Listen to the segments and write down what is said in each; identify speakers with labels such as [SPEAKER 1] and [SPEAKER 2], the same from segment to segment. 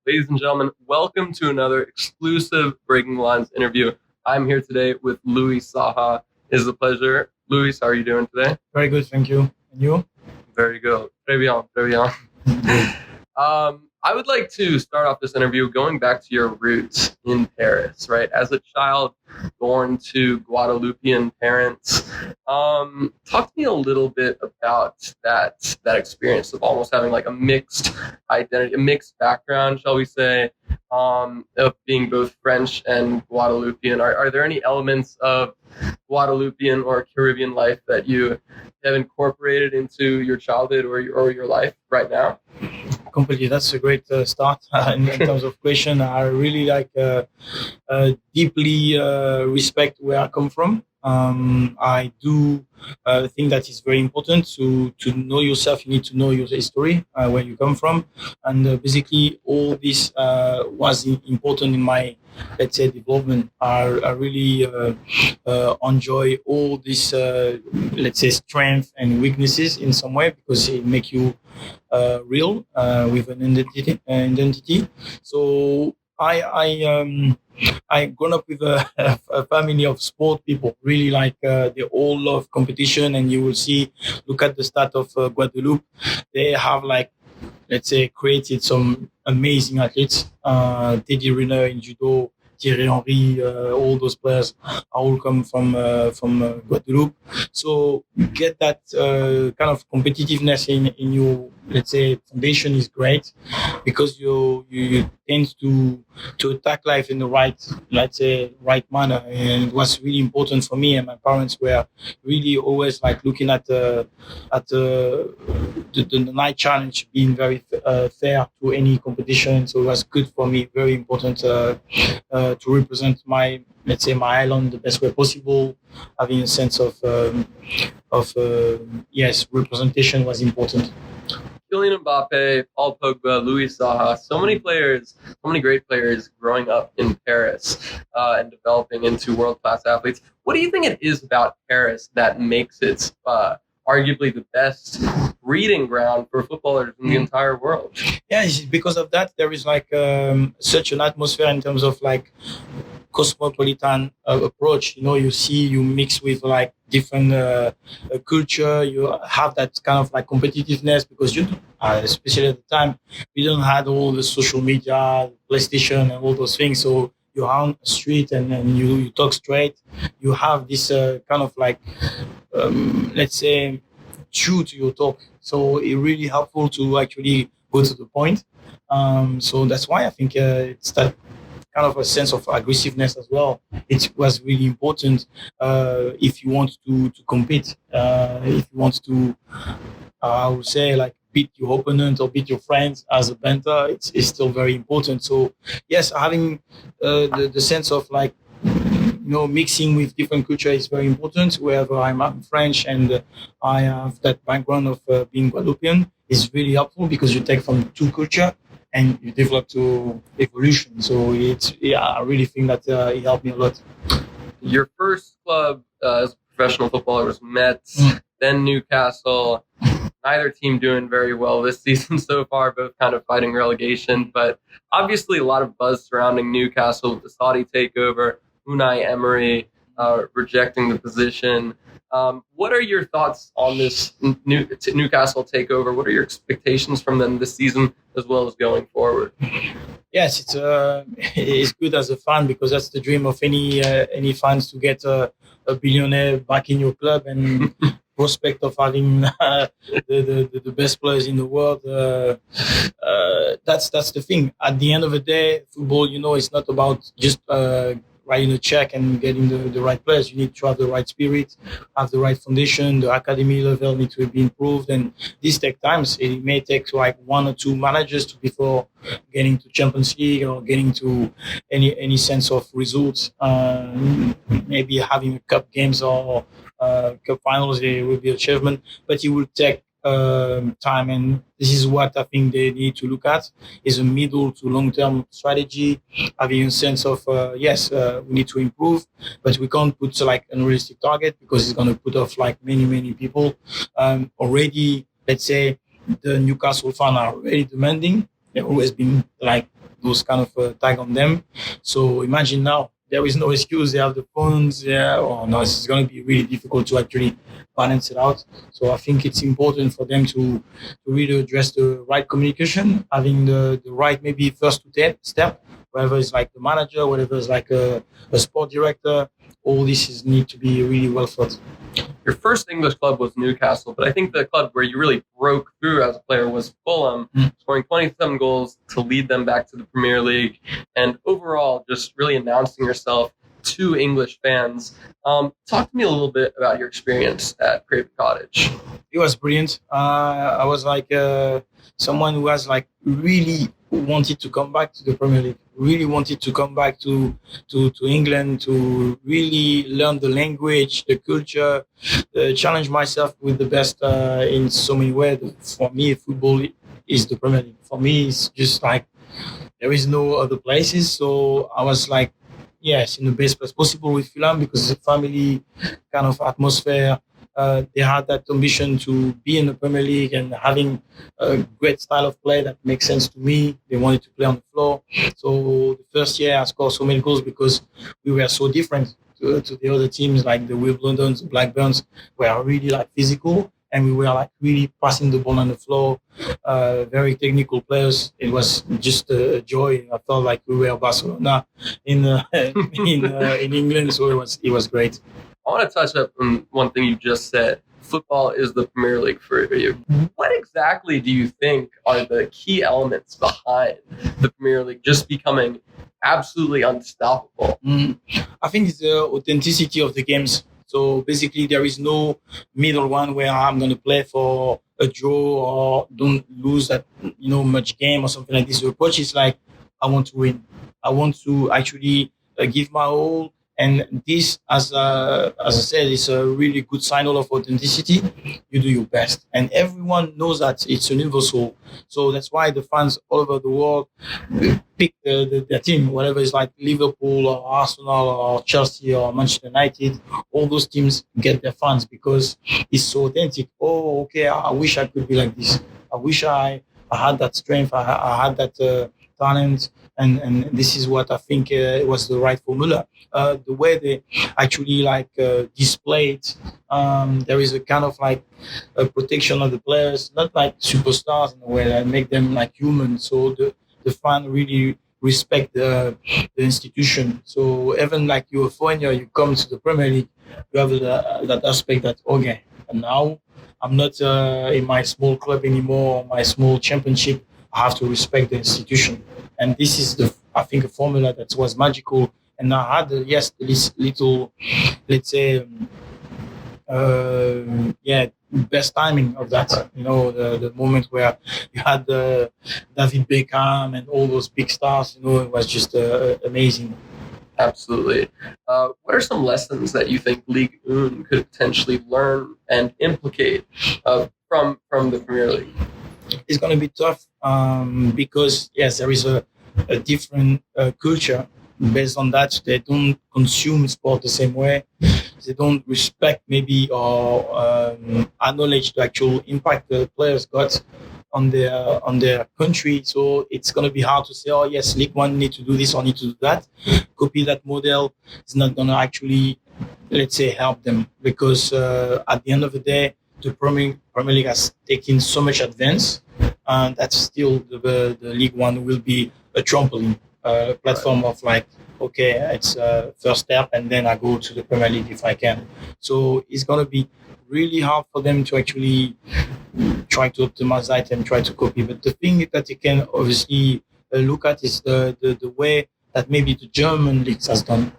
[SPEAKER 1] Ladies and gentlemen, welcome to another exclusive Breaking the Lines interview. I'm here today with Louis Saha. It is a pleasure. Louis, how are you doing today?
[SPEAKER 2] Very good, thank you. And you?
[SPEAKER 1] Very good. Très bien, très bien. I would like to start off this interview going back to your roots in Paris, right? As a child born to Guadeloupean parents, talk to me a little bit about that experience of almost having like a mixed identity, a mixed background, shall we say, of being both French and Guadeloupean. Are there any elements of Guadeloupean or Caribbean life that you have incorporated into your childhood or your life right now?
[SPEAKER 2] Completely. That's a great start in terms of question. I really deeply respect where I come from. I do think that it's very important to know yourself. You need to know your history, where you come from, and basically all this was important in my, let's say, development. I really enjoy all this, let's say, strength and weaknesses in some way because it make you real with an identity. So I grown up with a family of sport people. Really they all love competition, and you will see. Look at the start of Guadeloupe. They have let's say created some amazing athletes. Teddy Riner in judo, Thierry Henry, all those players all come from Guadeloupe. So you get that kind of competitiveness in your, let's say, foundation is great because you tend to attack life in the right, let's say, right manner. And it was really important for me, and my parents were really always looking at the night challenge being very fair to any competition. So it was good for me, very important to represent my, let's say, my island the best way possible. Having a sense of yes, representation was important.
[SPEAKER 1] Kylian Mbappe, Paul Pogba, Louis Saha, so many players, so many great players growing up in Paris and developing into world-class athletes. What do you think it is about Paris that makes it arguably the best breeding ground for footballers in the entire world?
[SPEAKER 2] Yeah, it's because of that. There is such an atmosphere in terms of cosmopolitan approach. You mix with different culture. You have that kind of competitiveness because especially at the time, we don't have all the social media, PlayStation, and all those things. So you're on the street and you talk straight. You have this kind of let's say, true to your talk. So it's really helpful to actually go to the point. So that's why I think it's that kind of a sense of aggressiveness as well. It was really important if you want to compete. If you want to, I would say, beat your opponent or beat your friends as a banter, it's still very important. So yes, having the sense of mixing with different culture is very important. Wherever I'm French and I have that background of being Guadeloupean, is really helpful because you take from two culture and you develop to evolution. So I really think that it helped me a lot.
[SPEAKER 1] Your first club as a professional footballer was Metz, then Newcastle. Neither team doing very well this season so far, both kind of fighting relegation. But obviously a lot of buzz surrounding Newcastle with the Saudi takeover, Unai Emery rejecting the position. What are your thoughts on this Newcastle takeover? What are your expectations from them this season as well as going forward?
[SPEAKER 2] Yes, it's good as a fan because that's the dream of any fans to get a billionaire back in your club and prospect of having the best players in the world. That's the thing. At the end of the day, football, it's not about just writing a check and getting the right players. You need to have the right spirit, have the right foundation. The academy level needs to be improved, and this takes time. It may take one or two managers before getting to Champions League or getting to any sense of results. Maybe having a cup games or cup finals, it will be an achievement, but it will take time, and this is what I think they need to look at is a middle to long-term strategy, having a sense of yes, we need to improve, but we can't put unrealistic target because it's going to put off many people. Already, let's say the Newcastle fan are already demanding. They've always been those kind of tag on them. So imagine now there is no excuse. They have the phones. Yeah, or no, it's going to be really difficult to actually balance it out. So I think it's important for them to really address the right communication, having the right maybe first to step, whether it's like the manager, whatever it's like a sport director. All this is need to be really well thought.
[SPEAKER 1] Your first English club was Newcastle, but I think the club where you really broke through as a player was Fulham, scoring 27 goals to lead them back to the Premier League, and overall just really announcing yourself to English fans. Talk to me a little bit about your experience at Craven Cottage.
[SPEAKER 2] It was brilliant. I was like someone who has like really wanted to come back to the Premier League, really wanted to come back to England to really learn the language, the culture, challenge myself with the best in so many ways. For me, football is the Premier League. For me, it's just like there is no other places. So I was like, yes, in the best place possible with Fulham because it's a family kind of atmosphere. They had that ambition to be in the Premier League and having a great style of play that makes sense to me. They wanted to play on the floor. So the first year I scored so many goals because we were so different to the other teams like the Wimbledons, the Blackburns. We are really like physical and we were like really passing the ball on the floor. Very technical players. It was just a joy. I felt like we were Barcelona in England. So it was great.
[SPEAKER 1] I want to touch up on one thing you just said. Football is the Premier League for you. What exactly do you think are the key elements behind the Premier League just becoming absolutely unstoppable?
[SPEAKER 2] I think it's the authenticity of the games. So basically, there is no middle one where I'm going to play for a draw or don't lose that much game or something like this. The approach is like, I want to win. I want to actually give my all. And this, as I said, is a really good signal of authenticity. You do your best. And everyone knows that it's universal. So that's why the fans all over the world pick their team, whatever it's like Liverpool or Arsenal or Chelsea or Manchester United. All those teams get their fans because it's so authentic. Oh, okay, I wish I could be like this. I wish I had that strength. I had that talent. And this is what I think was the right formula. The way they actually display it, there is a kind of like a protection of the players, not like superstars in a way that make them like human. So the fan really respect the institution. So even like you're a foreigner, you come to the Premier League, you have that aspect that, okay, and now I'm not in my small club anymore, my small championship. I have to respect the institution. And this is I think, a formula that was magical. And I had, this little, let's say, best timing of that. The moment where you had David Beckham and all those big stars, it was just amazing.
[SPEAKER 1] Absolutely. What are some lessons that you think Ligue 1 could potentially learn and implicate from the Premier League?
[SPEAKER 2] It's going to be tough because, yes, there is a different culture. Based on that, they don't consume sport the same way. They don't respect maybe or acknowledge the actual impact the players got on their country. So it's going to be hard to say, oh yes, League One need to do this or need to do that. Copy that model is not going to actually, let's say, help them because at the end of the day, the Premier League has taken so much advance, and that's still the League One will be a trampoline. Platform of like, okay, it's first step and then I go to the Premier League if I can. So it's going to be really hard for them to actually try to optimize that and try to copy. But the thing that you can obviously look at is the way that maybe the German leagues has done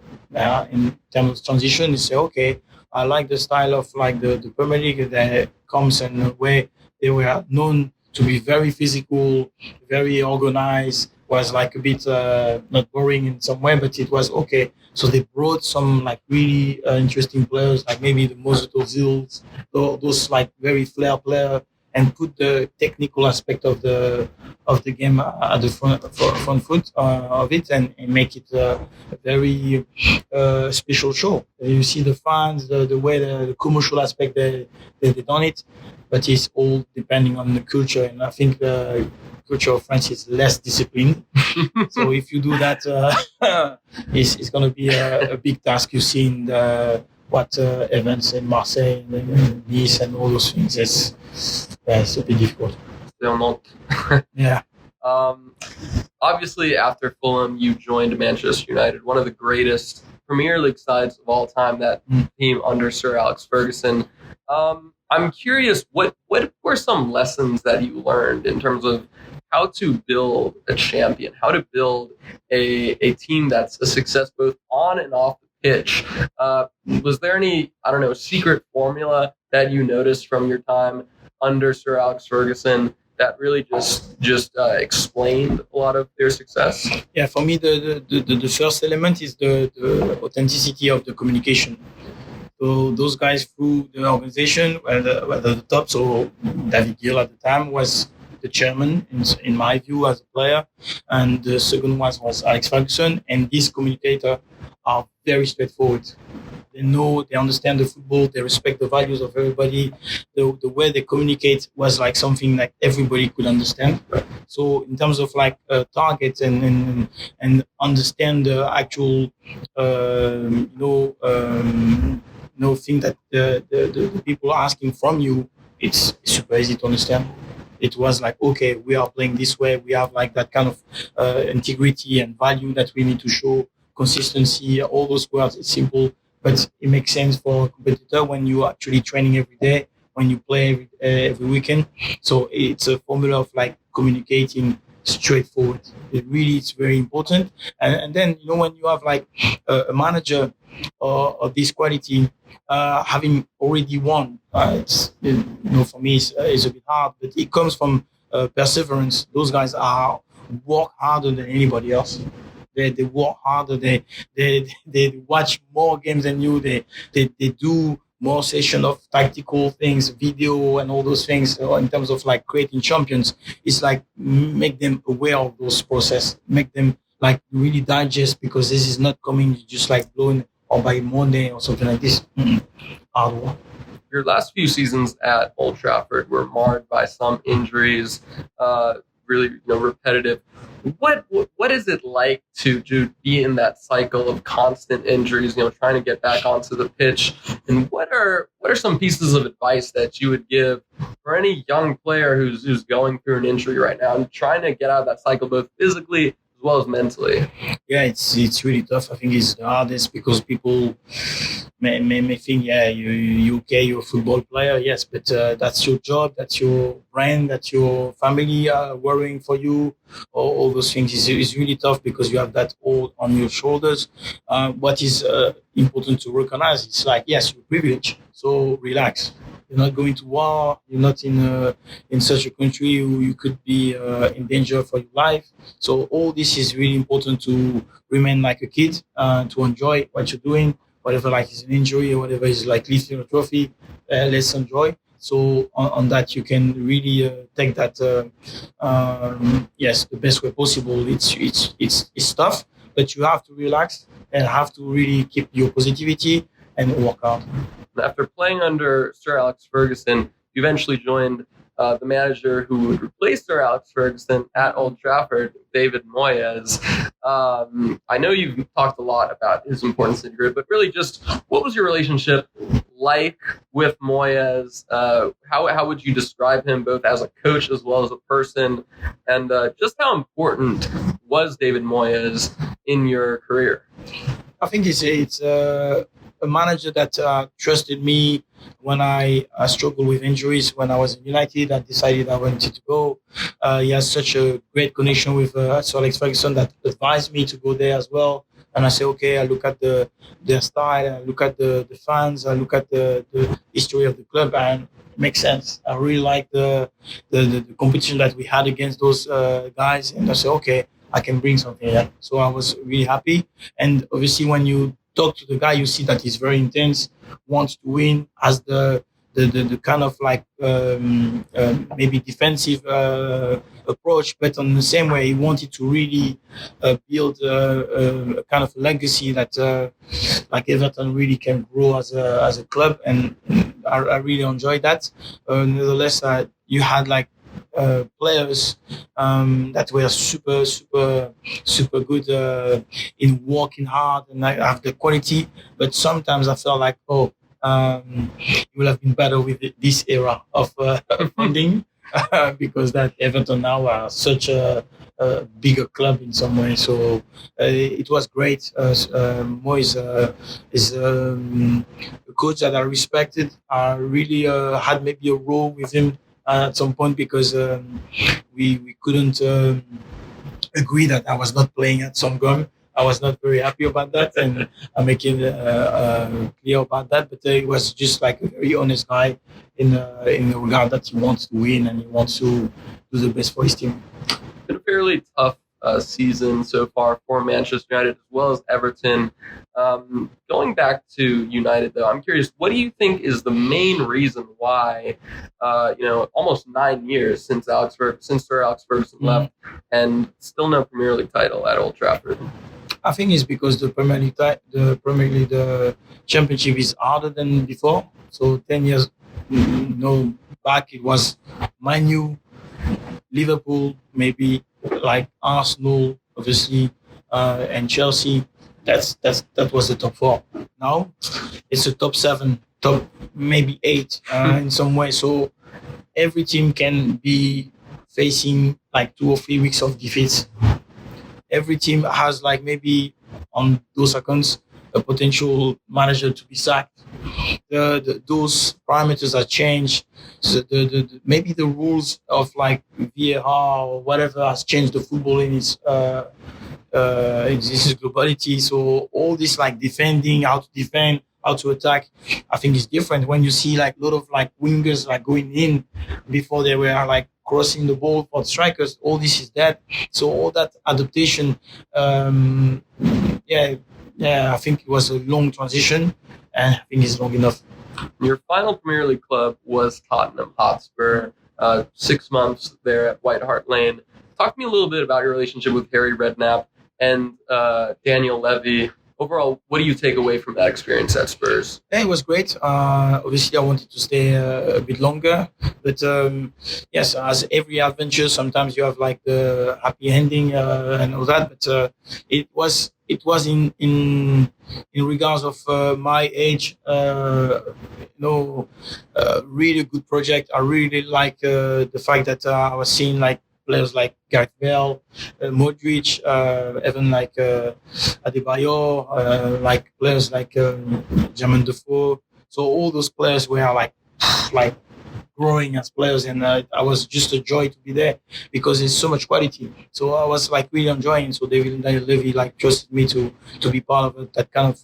[SPEAKER 2] in terms of transition. You say, okay, I like the style of like the Premier League that comes and where they were known to be very physical, very organized, was like a bit not boring in some way, but it was okay. So they brought some like really interesting players, like maybe the Mesut Ozils, those like very flair player, and put the technical aspect of the game at the front foot of it, and make it a very special show. You see the fans, the way the commercial aspect they done it, but it's all depending on the culture. And I think culture of France is less disciplined. So if you do that, it's going to be a big task. You see in the events in Marseille, and Nice, and all those things. It's a bit difficult.
[SPEAKER 1] Still not.
[SPEAKER 2] Yeah.
[SPEAKER 1] Obviously, after Fulham, you joined Manchester United, one of the greatest Premier League sides of all time. That team under Sir Alex Ferguson. I'm curious, what were some lessons that you learned in terms of how to build a champion, how to build a team that's a success both on and off the pitch? Was there any, secret formula that you noticed from your time under Sir Alex Ferguson that really just explained a lot of their success?
[SPEAKER 2] Yeah, for me, the first element is the authenticity of the communication. So those guys through the organization were at the top. So David Gill at the time was the chairman, in my view, as a player. And the second one was Alex Ferguson. And these communicators are very straightforward. They know, they understand the football, they respect the values of everybody. The way they communicate was like something that everybody could understand. So in terms of like targets and understand the actual, thing that the people are asking from you, it's super easy to understand. It was like, okay, we are playing this way. We have like that kind of integrity and value that we need to show, consistency, all those words. It's simple, but it makes sense for a competitor when you're actually training every day, when you play every weekend. So it's a formula of like communicating straightforward. It's very important. And then, when you have like a manager of this quality, having already won, for me it's a bit hard, but it comes from perseverance. Those guys work harder than anybody else. They work harder. They watch more games than you. They do more session of tactical things, video, and all those things. So in terms of like creating champions, it's like make them aware of those process, make them like really digest, because this is not coming just like blowing or by Monday or something like this. Hard work.
[SPEAKER 1] Your last few seasons at Old Trafford were marred by some injuries, really repetitive. What is it like to be in that cycle of constant injuries, trying to get back onto the pitch? And what are some pieces of advice that you would give for any young player who's going through an injury right now and trying to get out of that cycle both physically as well as mentally?
[SPEAKER 2] Yeah, it's really tough. I think it's the hardest because people may think, yeah, you're a football player, yes, but that's your job, that's your brand, that's your family worrying for you. All those things is really tough because you have that all on your shoulders. What is important to recognize, it's like, yes, you're privileged, so relax. You're not going to war. You're not in such a country who you could be in danger for your life. So all this is really important to remain like a kid, to enjoy what you're doing, whatever like is an injury or whatever is like lifting a trophy. Let's enjoy. So on that, you can really take that. Yes, the best way possible. It's tough, but you have to relax and have to really keep your positivity and work hard.
[SPEAKER 1] After playing under Sir Alex Ferguson, you eventually joined the manager who would replace Sir Alex Ferguson at Old Trafford, David Moyes. I know you've talked a lot about his importance in your career, but really just what was your relationship like with Moyes? How would you describe him both as a coach as well as a person? And just how important was David Moyes in your career?
[SPEAKER 2] I think it's a manager that trusted me when I struggled with injuries. When I was in United, I decided I wanted to go. He has such a great connection with Sir Alex Ferguson that advised me to go there as well. And I say, okay, I look at their style, I look at the fans, I look at the history of the club, and it makes sense. I really like the competition that we had against those guys, and I say, okay, I can bring something here. So I was really happy. And obviously, when you talk to the guy, you see that he's very intense, wants to win, has the kind of like maybe defensive approach, but on the same way, he wanted to really build a kind of legacy that like Everton really can grow as a club, and I really enjoyed that. Nevertheless, you had like players that were super good in working hard and I have the quality. But sometimes I felt like, it would have been better with this era of funding because that Everton now are such a bigger club in some way. So it was great. Mo is a coach that I respected. I really had maybe a role with him at some point because we couldn't agree that I was not playing at some game. I was not very happy about that, and I'm making clear about that. But he was just like a very honest guy in the regard that he wants to win and he wants to do the best for his team.
[SPEAKER 1] Been a fairly tough season so far for Manchester United as well as Everton. Going back to United, though, I'm curious, what do you think is the main reason why, almost 9 years since Sir Alex Ferguson left, and still no Premier League title at Old Trafford?
[SPEAKER 2] I think it's because the Premier League, the Championship is harder than before. So 10 years back, it was Man U, Liverpool, maybe like Arsenal, obviously, and Chelsea. That was the top four. Now it's the top seven, top maybe eight in some way. So every team can be facing like 2 or 3 weeks of defeats. Every team has like maybe on those accounts a potential manager to be sacked. Those parameters are changed. So maybe the rules of like VAR or whatever has changed the football in its globality. So all this like defending, how to defend, how to attack, I think is different when you see like a lot of like wingers like going in before they were like crossing the ball for the strikers. All this is dead. So all that adaptation, I think it was a long transition, and I think it's long enough.
[SPEAKER 1] Your final Premier League club was Tottenham Hotspur, 6 months there at White Hart Lane. Talk to me a little bit about your relationship with Harry Redknapp and Daniel Levy. Overall, what do you take away from that experience at Spurs?
[SPEAKER 2] Yeah, it was great. Obviously, I wanted to stay a bit longer, but yes, as every adventure, sometimes you have like the happy ending and all that. But it was in regards of my age, really good project. I really like the fact that I was seeing like players like Gareth Bale, Modric, even like Adebayor, like players like Jermaine Defoe. So all those players were like growing as players, and I was just a joy to be there because there's so much quality. So I was like really enjoying. So David and Daniel Levy like trusted me to be part of that kind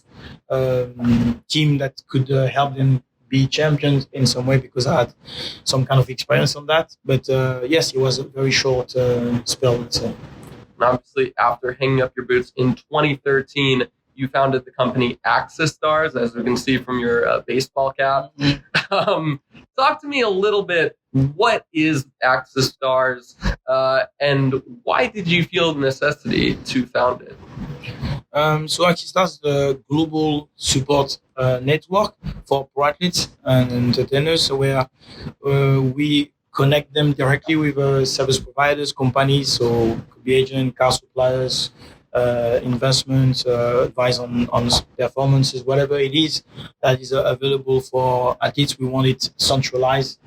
[SPEAKER 2] of team that could help them be champions in some way because I had some kind of experience on that. But yes, it was a very short spell, let's say.
[SPEAKER 1] And obviously, after hanging up your boots in 2013, you founded the company Axis Stars, as we can see from your baseball cap. Talk to me a little bit. What is Axis Stars, and why did you feel the necessity to found it?
[SPEAKER 2] So Axis Stars is the global support network for pro athletes and entertainers, where we connect them directly with service providers, companies, so could be agent, car suppliers, investments, advice on performances, whatever it is that is available for athletes. We want it centralized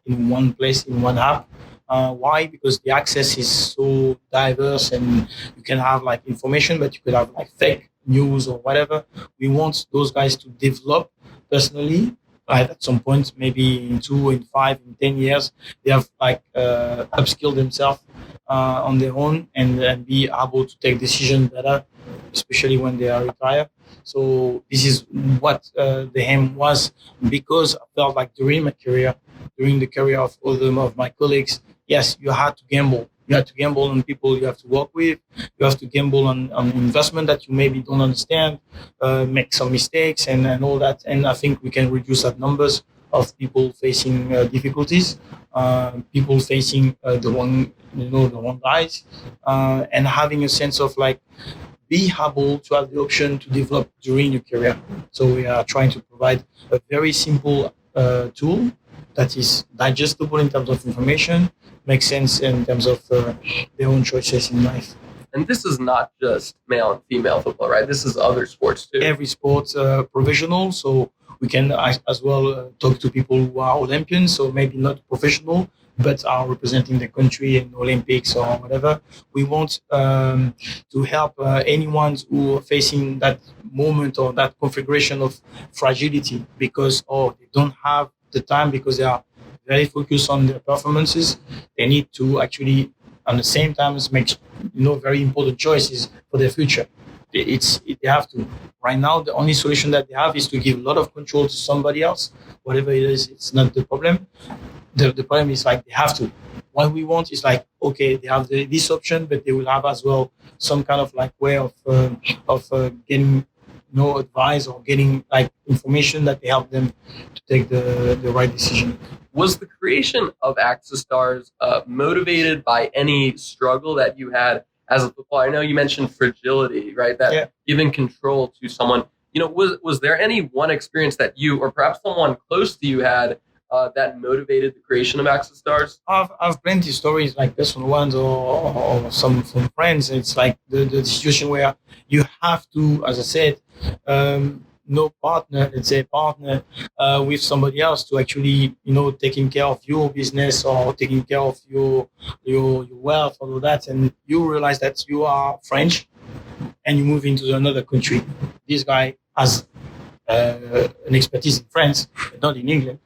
[SPEAKER 2] in one place, in one app. Why? Because the access is so diverse and you can have like information, but you could have like fake news or whatever. We want those guys to develop personally. At some point, maybe in 2, in 5, in 10 years, they have like upskilled themselves on their own and be able to take decisions better, especially when they are retired. So this is what the aim was, because I felt like during my career, during the career of other of my colleagues, yes, you had to gamble. You have to gamble on people you have to work with. You have to gamble on investment that you maybe don't understand, make some mistakes and all that. And I think we can reduce that numbers of people facing difficulties, people facing the wrong guys, and having a sense of like be able to have the option to develop during your career. So we are trying to provide a very simple tool that is digestible in terms of information, make sense in terms of their own choices in life.
[SPEAKER 1] And this is not just male and female football, right? This is other sports too.
[SPEAKER 2] Every sport professional, so we can as well talk to people who are Olympians, so maybe not professional, but are representing the country in Olympics or whatever. We want to help anyone who are facing that moment or that configuration of fragility because they don't have the time because they are very focused on their performances. They need to actually, at the same time, make very important choices for their future. They have to. Right now, the only solution that they have is to give a lot of control to somebody else. Whatever it is, it's not the problem. The problem is like they have to. What we want is like, okay, they have this option, but they will have as well some kind of like way of getting advice or getting like information that they help them to take the right decision.
[SPEAKER 1] Was the creation of Access Stars motivated by any struggle that you had as a footballer? I know you mentioned fragility, right? That giving control to someone. Was there any one experience that you or perhaps someone close to you had that motivated the creation of Access Stars?
[SPEAKER 2] I've plenty of stories like personal ones or some from friends. It's like the situation where you have to, as I said, partner with somebody else to actually, taking care of your business or taking care of your wealth, all of that. And you realize that you are French and you move into another country. This guy has an expertise in France, but not in England.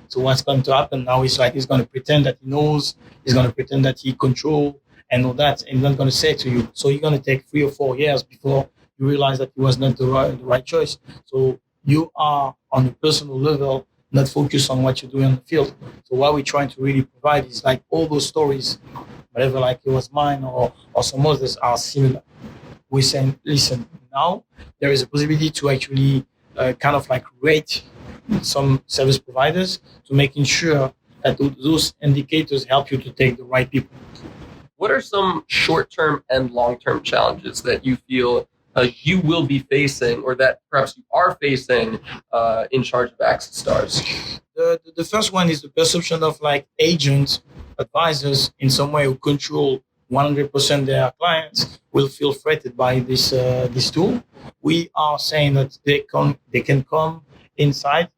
[SPEAKER 2] So what's going to happen now is like he's going to pretend that he knows, he's going to pretend that he controls and all that, and he's not going to say it to you. So you're going to take 3 or 4 years before you realize that it was not the right choice. So you are on a personal level, not focused on what you're doing on the field. So what we're trying to really provide is like all those stories, whatever like it was mine or some others are similar. We're saying, listen, now there is a possibility to actually kind of like rate some service providers to making sure that those indicators help you to take the right people.
[SPEAKER 1] What are some short-term and long-term challenges that you feel you will be facing or that perhaps you are facing in charge of Access Stars?
[SPEAKER 2] The first one is the perception of like agents, advisors in some way who control 100% their clients will feel threatened by this tool. We are saying that they can come inside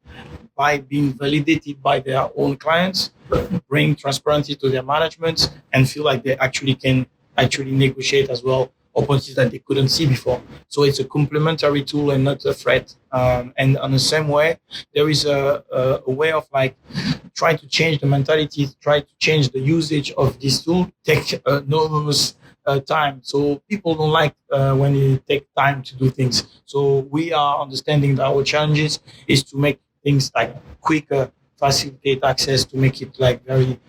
[SPEAKER 2] by being validated by their own clients, bring transparency to their management, and feel like they actually can negotiate as well opportunities that they couldn't see before. So it's a complementary tool and not a threat. And on the same way, there is a way of like try to change the mentality, try to change the usage of this tool, take enormous time. So people don't like when they take time to do things. So we are understanding that our challenges is to make things like quicker, facilitate access, to make it like very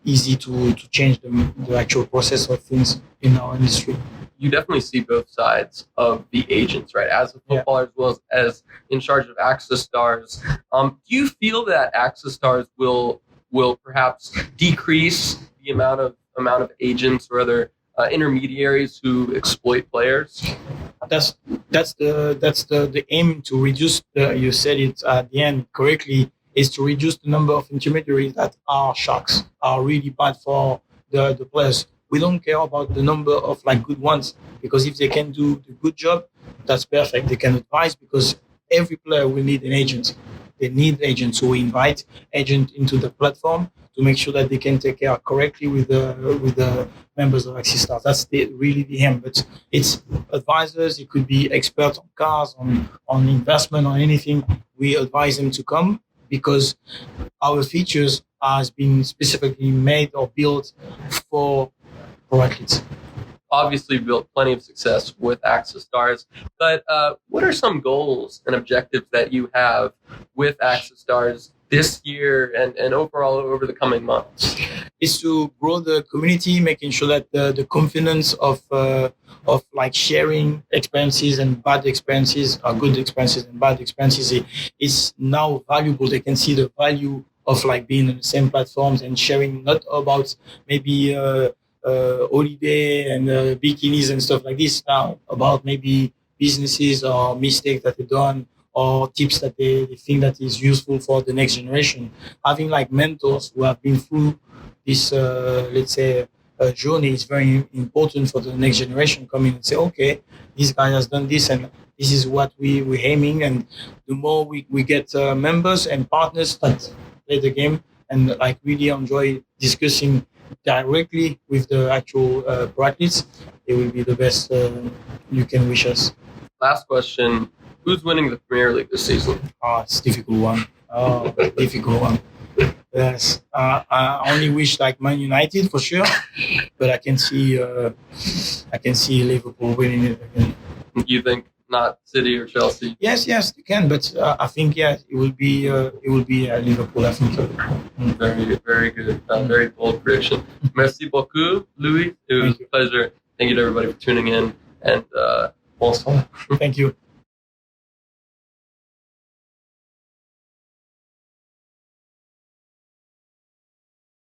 [SPEAKER 2] easy to change the actual process of things in our industry.
[SPEAKER 1] You definitely see both sides of the agents, right? As a footballer as well as in charge of Access Stars. Do you feel that Access Stars will perhaps decrease the amount of agents or other intermediaries who exploit players?
[SPEAKER 2] That's the aim, to reduce you said it at the end correctly, is to reduce the number of intermediaries that are sharks, are really bad for the players. We don't care about the number of like good ones, because if they can do the good job, that's perfect. They can advise, because every player will need an agent. They need agents, so we invite agents into the platform to make sure that they can take care correctly with the members of Access Stars. That's really the aim. But it's advisors. It could be experts on cars, on investment, on anything. We advise them to come, because our features has been specifically made or built for athletes.
[SPEAKER 1] Obviously built plenty of success with Access Stars, but what are some goals and objectives that you have with Access Stars this year and overall over the coming months?
[SPEAKER 2] Is to grow the community, making sure that the confidence of like sharing experiences and bad experiences, or good experiences and bad experiences, is now valuable. They can see the value of like being on the same platforms and sharing, not about maybe holiday and bikinis and stuff like this, now about maybe businesses or mistakes that they've done, or tips that they think that is useful for the next generation. Having like mentors who have been through this let's say journey is very important for the next generation. Come in and say, okay, this guy has done this, and this is what we're aiming. And the more we get members and partners that play the game and like really enjoy discussing directly with the actual pro athletes, it will be the best you can wish us.
[SPEAKER 1] Last question: who's winning the Premier League this season?
[SPEAKER 2] Oh, it's a difficult one. Oh, difficult one. Yes, I only wish like Man United for sure, but I can see Liverpool winning it again.
[SPEAKER 1] You think not City or Chelsea?
[SPEAKER 2] Yes, they can, but I think it will be Liverpool. I think so.
[SPEAKER 1] Very, very good. Very bold prediction. Merci beaucoup, Louis. It was a pleasure. Thank you to everybody for tuning in, and bonsoir.
[SPEAKER 2] Thank you.